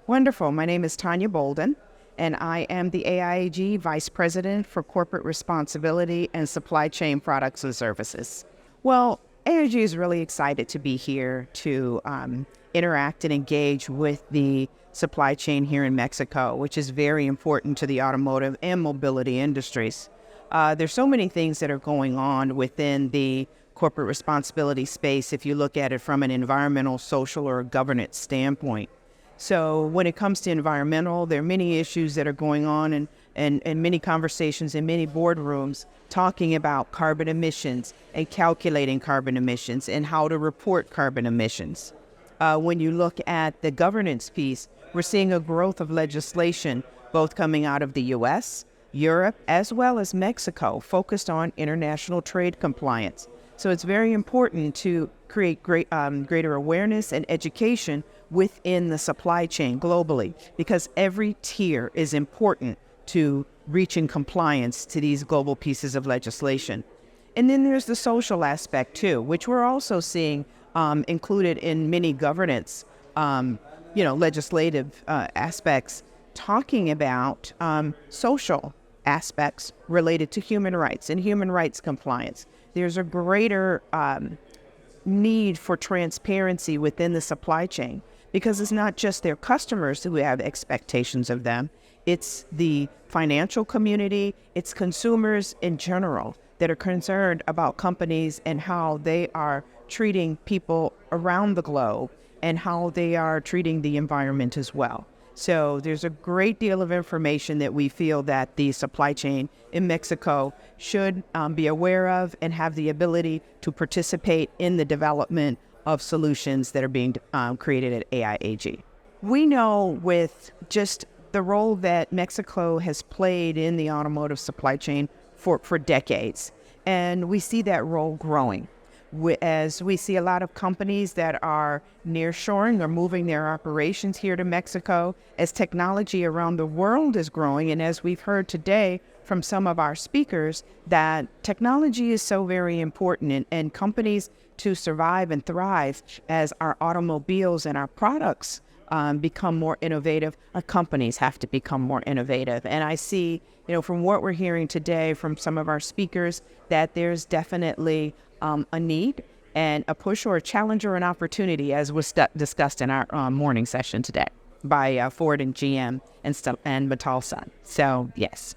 Wonderful. My name is Tanya Bolden, and I am the AIAG Vicepresident for Corporate Responsibility and Supply Chain Products and Services. Well, AIAG is really excited to be here to interact and engage with the supply chain here in Mexico, which is very important to the automotive and mobility industries. There's so many things that are going on within the corporate responsibility space if you look at it from an environmental, social, or governance standpoint. So when it comes to environmental, there are many issues that are going on and many conversations in many boardrooms talking about carbon emissions and calculating carbon emissions and how to report carbon emissions. When you look at the governance piece, we're seeing a growth of legislation both coming out of the U.S., Europe, as well as Mexico, focused on international trade compliance. So it's very important to create greater awareness and education within the supply chain globally, because every tier is important to reaching compliance to these global pieces of legislation. And then there's the social aspect too, which we're also seeing included in many governance, legislative aspects, talking about social aspects related to human rights and human rights compliance. There's a greater need for transparency within the supply chain, because it's not just their customers who have expectations of them, it's the financial community, it's consumers in general that are concerned about companies and how they are treating people around the globe and how they are treating the environment as well. So there's a great deal of information that we feel that the supply chain in Mexico should be aware of and have the ability to participate in the development of solutions that are being created at AIAG. We know with just the role that Mexico has played in the automotive supply chain for decades, and we see that role growing. As we see a lot of companies that are nearshoring or moving their operations here to Mexico, as technology around the world is growing, and as we've heard today from some of our speakers, that technology is so very important, and companies to survive and thrive as our automobiles and our products become more innovative, our companies have to become more innovative. And I see, from what we're hearing today from some of our speakers, that there's definitely a need and a push or a challenge or an opportunity, as was discussed in our morning session today by Ford and GM and Mattel Sun. So, yes.